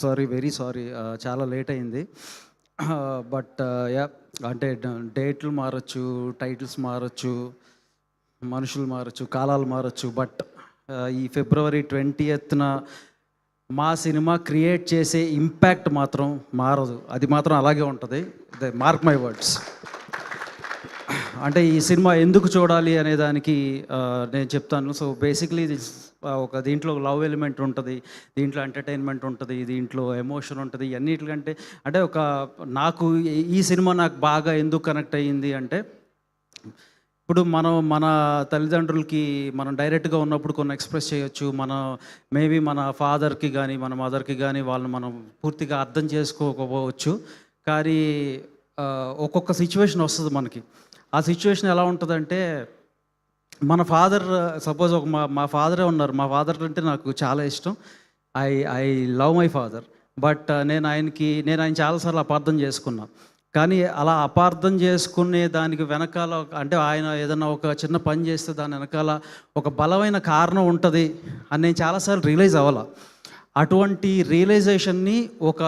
Sorry, very sorry. చాలా late అయింది. But yeah అంటే డేట్లు మారచ్చు, టైటిల్స్ మారచ్చు, మనుషులు మారచ్చు, కాలాలు మారచ్చు. బట్ ఈ ఫిబ్రవరి 20న మా సినిమా క్రియేట్ చేసే ఇంపాక్ట్ మాత్రం మారదు. అది మాత్రం అలాగే ఉంటుంది. Mark my words. అంటే ఈ సినిమా ఎందుకు చూడాలి అనే దానికి నేను చెప్తాను. సో బేసిక్లీ ఒక దీంట్లో లవ్ ఎలిమెంట్ ఉంటుంది, దీంట్లో ఎంటర్టైన్మెంట్ ఉంటుంది, దీంట్లో ఎమోషన్ ఉంటుంది. అన్నిటికంటే అంటే నాకు ఈ సినిమా నాకు బాగా ఎందుకు కనెక్ట్ అయ్యింది అంటే, ఇప్పుడు మన తల్లిదండ్రులకి మనం డైరెక్ట్గా ఉన్నప్పుడు కొన్ని ఎక్స్ప్రెస్ చేయొచ్చు. మేబీ మన ఫాదర్కి కానీ మన మదర్కి కానీ వాళ్ళని మనం పూర్తిగా అర్థం చేసుకోకపోవచ్చు. కానీ ఒక్కొక్క సిచ్యువేషన్ వస్తుంది మనకి. ఆ సిచ్యువేషన్ ఎలా ఉంటుందంటే, మన ఫాదర్ సపోజ్ మా ఫాదరే ఉన్నారు. మా ఫాదర్ అంటే నాకు చాలా ఇష్టం. I love my father. But నేను ఆయన చాలాసార్లు అపార్థం చేసుకున్నా. కానీ అలా అపార్థం చేసుకునే దానికి వెనకాల అంటే ఆయన ఏదైనా ఒక చిన్న పని చేస్తే దాని వెనకాల ఒక బలమైన కారణం ఉంటుంది అని నేను చాలాసార్లు రియలైజ్ అవ్వాల. అటువంటి రియలైజేషన్ని ఒక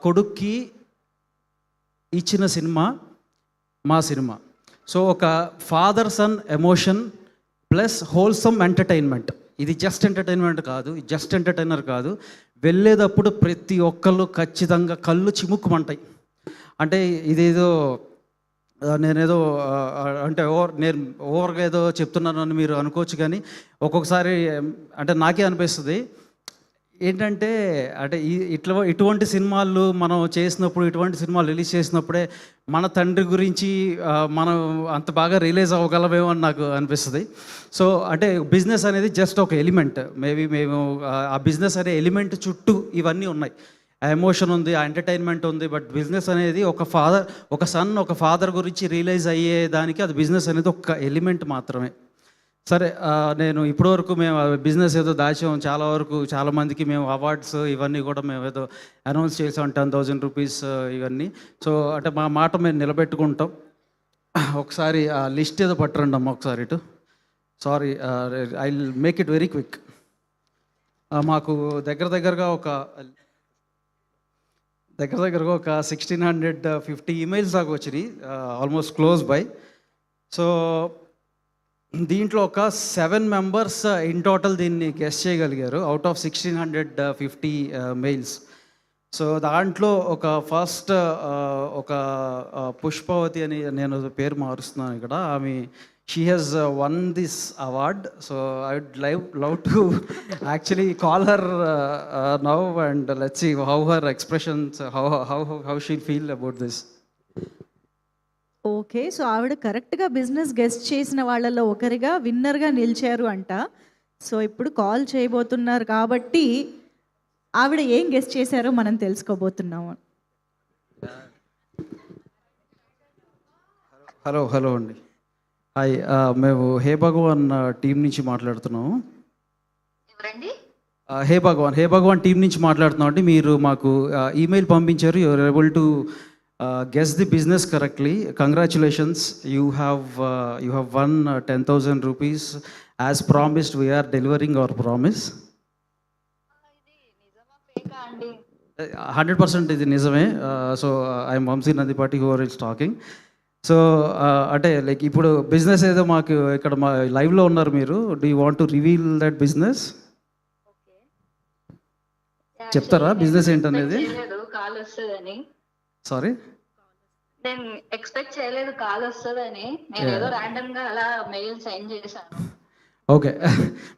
కొడుక్కి ఇచ్చిన సినిమా మా సినిమా. సో ఒక father son emotion plus wholesome entertainment. ఇది జస్ట్ ఎంటర్టైన్మెంట్ కాదు, జస్ట్ ఎంటర్టైనర్ కాదు. వెళ్ళేటప్పుడు ప్రతి ఒక్కళ్ళు ఖచ్చితంగా కళ్ళు చిముక్కుమంటాయి. అంటే ఇదేదో నేనేదో అంటే నేను ఓవర్గా ఏదో చెప్తున్నానని మీరు అనుకోవచ్చు. కానీ ఒక్కొక్కసారి అంటే నాకే అనిపిస్తుంది ఏంటంటే, అంటే ఇటువంటి సినిమాలు మనం చేసినప్పుడు, ఇటువంటి సినిమాలు రిలీజ్ చేసినప్పుడే మన తండ్రి గురించి మనం అంత బాగా రిలీజ్ అవ్వగలమేమో అని నాకు అనిపిస్తుంది. సో అంటే బిజినెస్ అనేది జస్ట్ ఒక ఎలిమెంట్. మేబీ మేము ఆ బిజినెస్ అనే ఎలిమెంట్ చుట్టూ ఇవన్నీ ఉన్నాయి. ఆ ఎమోషన్ ఉంది, ఆ ఎంటర్టైన్మెంట్ ఉంది. బట్ బిజినెస్ అనేది ఒక ఫాదర్ గురించి రియలైజ్ అయ్యేదానికి అది బిజినెస్ అనేది ఒక ఎలిమెంట్ మాత్రమే. సరే, నేను ఇప్పటివరకు మేము బిజినెస్ ఏదో దాచాం. చాలామందికి మేము అవార్డ్స్ ఇవన్నీ కూడా మేము ఏదో అనౌన్స్ చేసాం, 10,000 రూపీస్ ఇవన్నీ. సో అంటే మా మాట మేము నిలబెట్టుకుంటాం. ఒకసారి ఆ లిస్ట్ ఏదో పట్టరండి అమ్మ ఒకసారి ఇటు. Sorry, I will make it very quick. మాకు దగ్గరగా ఒక 1650 ఈమెయిల్స్ దాకా వచ్చినాయి, ఆల్మోస్ట్ క్లోజ్ బై. సో దీంట్లో ఒక 7 మెంబర్స్ ఇన్ టోటల్ దీన్ని గెస్ట్ చేయగలిగారు అవుట్ ఆఫ్ 1650 మెయిల్స్. సో దాంట్లో ఫస్ట్ పుష్పవతి అని, నేను పేరు మారుస్తున్నాను ఇక్కడ, she has won this award. So I would love to actually call her now and let's see how her expressions, how she feel about this. Okay, so ఆవిడ కరెక్ట్గా business guest చేసిన వాళ్ళలో ఒకరిగా విన్నర్గా నిలిచారు అంట. సో ఇప్పుడు కాల్ చేయబోతున్నారు కాబట్టి ఆవిడ ఏం గెస్ట్ చేశారో మనం తెలుసుకోబోతున్నాము. హలో అండి. హాయ్, మేము హే భగవాన్ టీం నుంచి మాట్లాడుతున్నాము. హే భగవాన్ టీం నుంచి మాట్లాడుతున్నాం అండి. మీరు మాకు ఈమెయిల్ పంపించారు. You're able to guess the business correctly. Congratulations, you have won 10,000 rupees. As promised, we are delivering our promise. 100% ఇది నిజమే. So I'm Vamshi Nandipati who is talking. So అంటే లైక్ ఇప్పుడు బిజినెస్ ఏదో మాకు ఇక్కడ మా లైవ్లో ఉన్నారు మీరు. Do you want to reveal that business? చెప్తారా బిజినెస్ ఏంటనేది? సారీ, నేను ఎక్స్పెక్ట్ చేయలేదు కాల్ వస్తుందని. నేను ఏదో ర్యాండమ్ గా అలా మెయిల్ సెండ్ చేశాను. Okay,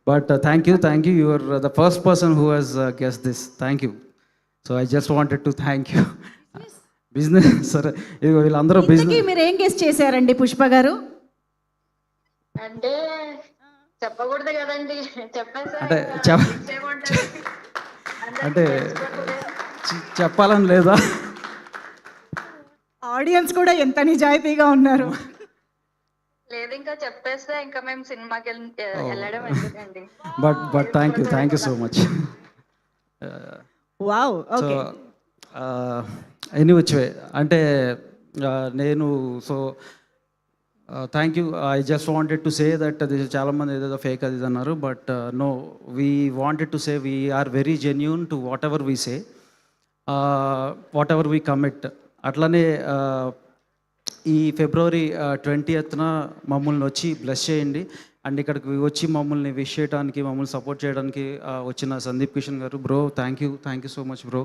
but thank you. You are the first person who has guessed this. Thank you. So I just wanted to thank you. Business సరే, వీళ్ళందరూ బిజినెస్. మీరు ఏం గెస్ట్ చేశారండి పుష్ప గారు? అంటే చెప్పకూడదు కదండి, అంటే అంటే చెప్పాలని లేదా? ఆడియన్స్ కూడా ఎంత నిజాయితీగా ఉన్నారు. లేదు, ఇంకా చెప్పేస్తే ఇంకా మేము సినిమాకి వెళ్ళడం ఎందుకండి. But thank you so much. Wow, okay. Anyway అంటే నేను so thank you. I just wanted to say that చాలామంది ఏదో ఫేక్ అది అన్నారు. But no, we wanted to say we are very genuine to whatever we say. Whatever we commit. అట్లనే ఈ ఫిబ్రవరి 20th మమ్మల్ని వచ్చి బ్లెస్ చేయండి. And ఇక్కడికి వచ్చి మమ్మల్ని విష్ చేయడానికి, మమ్మల్ని సపోర్ట్ చేయడానికి వచ్చిన సందీప్ కిషన్ గారు, bro thank you so much bro,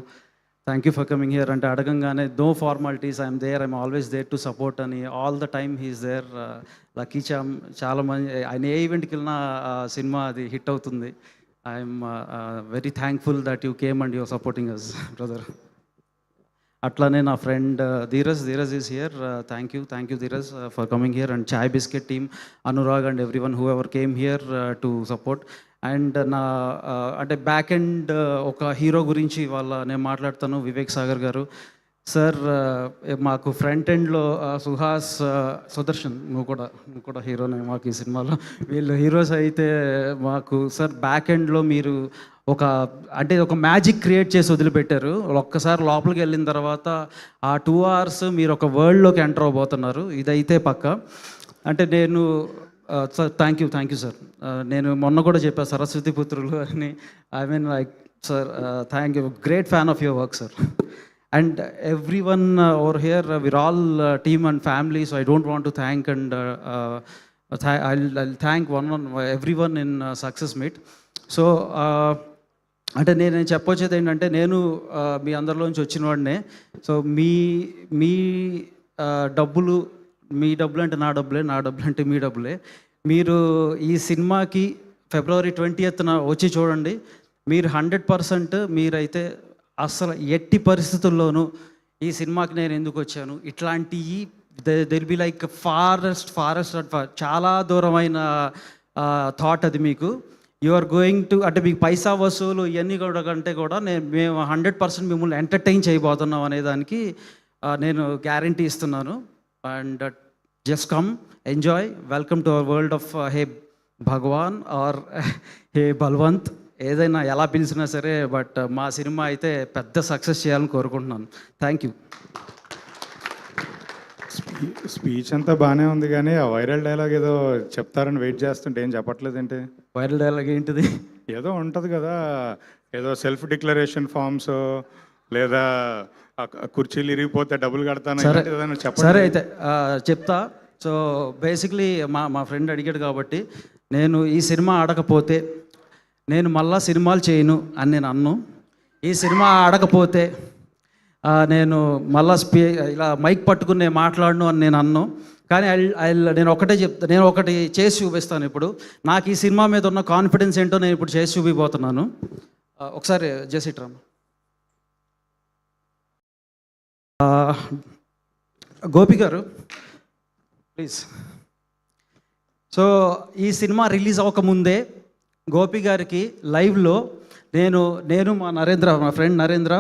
thank you for coming here అంటే అడగంగానే no formalities, I'm always there to support అని, all the time he's there. Lucky charm చాలా మంది ఆయన ఏ ఈవెంట్కి వెళ్ళినా సినిమా అది హిట్ అవుతుంది. I'm very thankful that you came and your supporting us brother. అట్లానే నా friend Dheeraj is here. Thank you Dheeraj for coming here. And Chai Biscuit team, Anurag and everyone whoever came here to support. And నా అంటే back end ఒక hero గురించి వాళ్ళ నేను మాట్లాడతాను, వివేక్ సాగర్ గారు. సార్ మాకు ఫ్రంట్ ఎండ్లో సుహాస్, సుదర్శన్, నువ్వు కూడా హీరోనే మాకు ఈ సినిమాలో. వీళ్ళు హీరోస్ అయితే మాకు సార్ బ్యాక్ ఎండ్లో మీరు ఒక మ్యాజిక్ క్రియేట్ చేసి వదిలిపెట్టారు. ఒక్కసారి లోపలికి వెళ్ళిన తర్వాత ఆ 2 hours మీరు ఒక వరల్డ్లోకి ఎంటర్ అవబోతున్నారు, ఇదైతే పక్క. అంటే నేను సార్ థ్యాంక్ యూ సార్. నేను మొన్న కూడా చెప్పాను సరస్వతి పుత్రులు అని. I mean like sir thank you, great fan of your work sir. And everyone over here we're all team and family, so I don't want to thank and I'll thank everyone in Success Meet. సో అంటే నేను చెప్పొచ్చేది ఏంటంటే, నేను మీ అందరిలోంచి వచ్చిన వాడినే. So మీ డబ్బులు, మీ డబ్బులు అంటే నా డబ్బులే, నా డబ్బులు అంటే మీ డబ్బులే. మీరు ఈ సినిమాకి ఫిబ్రవరి 20th వచ్చి చూడండి. మీరు 100% మీరైతే అసలు ఎట్టి పరిస్థితుల్లోనూ ఈ సినిమాకి నేను ఎందుకు వచ్చాను, ఇట్లాంటివి దెర్ బి లైక్ ఫారెస్ట్ చాలా దూరమైన థాట్ అది మీకు. యు ఆర్ గోయింగ్ టు అంటే మీకు పైసా వసూలు ఇవన్నీ కూడా కంటే కూడా మేము 100% మిమ్మల్ని ఎంటర్టైన్ చేయబోతున్నాం అనే దానికి నేను గ్యారంటీ ఇస్తున్నాను. And just come, enjoy, welcome to our world of హే భగవాన్ ఆర్ హే బల్వంత్, ఏదైనా ఎలా పిలిచినా సరే. బట్ మా సినిమా అయితే పెద్ద సక్సెస్ చేయాలని కోరుకుంటున్నాను. Thank you. స్పీచ్ అంతా బాగానే ఉంది, కానీ ఆ వైరల్ డైలాగ్ ఏదో చెప్తారని వెయిట్ చేస్తుంటే ఏం చెప్పట్లేదంటే. వైరల్ డైలాగ్ ఏంటిది? ఏదో ఉంటుంది కదా, ఏదో సెల్ఫ్ డిక్లరేషన్ ఫామ్స్, లేదా కుర్చీలు ఇరిగిపోతే డబ్బులు కడతాను చెప్పండి. సరే అయితే చెప్తా. సో బేసిక్లీ మా ఫ్రెండ్ అడిగాడు కాబట్టి, నేను ఈ సినిమా ఆడకపోతే నేను మళ్ళా సినిమాలు చేయను అని నేను అన్ను. ఈ సినిమా ఆడకపోతే నేను మళ్ళా ఇలా మైక్ పట్టుకుని నేను మాట్లాడను అని నేను అన్ను. కానీ నేను ఒకటే నేను ఒకటి చేసి చూపిస్తాను ఇప్పుడు. నాకు ఈ సినిమా మీద ఉన్న కాన్ఫిడెన్స్ ఏంటో నేను ఇప్పుడు చేసి చూపిపోతున్నాను. ఒకసారి జస్ట్ రామ్. గోపి గారు ప్లీజ్. సో ఈ సినిమా రిలీజ్ అవ్వకముందే గోపి గారికి లైవ్లో నేను మా ఫ్రెండ్ నరేంద్ర,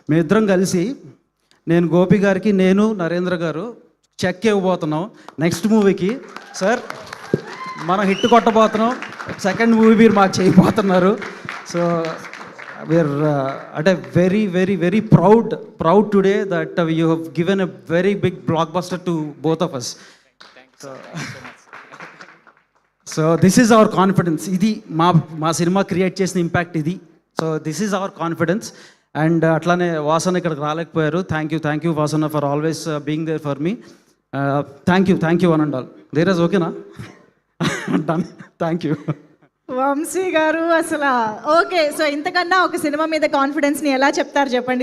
మేమిద్దరం కలిసి నేను గోపి గారికి, నేను నరేంద్ర గారు చెక్ ఇవ్వబోతున్నాం నెక్స్ట్ మూవీకి. సార్ మనం హిట్ కొట్టబోతున్నాం, సెకండ్ మూవీ మీరు మాకు చేయబోతున్నారు. సో వీఆర్ అంటే very very very proud today that you have given a very big blockbuster to both of us. So this is our confidence. ఇది మా సినిమా క్రియేట్ చేసిన impact ఇది. So this is our confidence. And అట్లానే వాసన ఇక్కడికి రాలేకపోయారు. Thank you Vasana for always being there for me. Thank you one and all. Dheeraj ఓకేనా? Done. Thank you. Vamsi గారు అసలు ఓకే. సో ఇంతకన్నా ఒక సినిమా మీద కాన్ఫిడెన్స్ని ఎలా చెప్తారు చెప్పండి.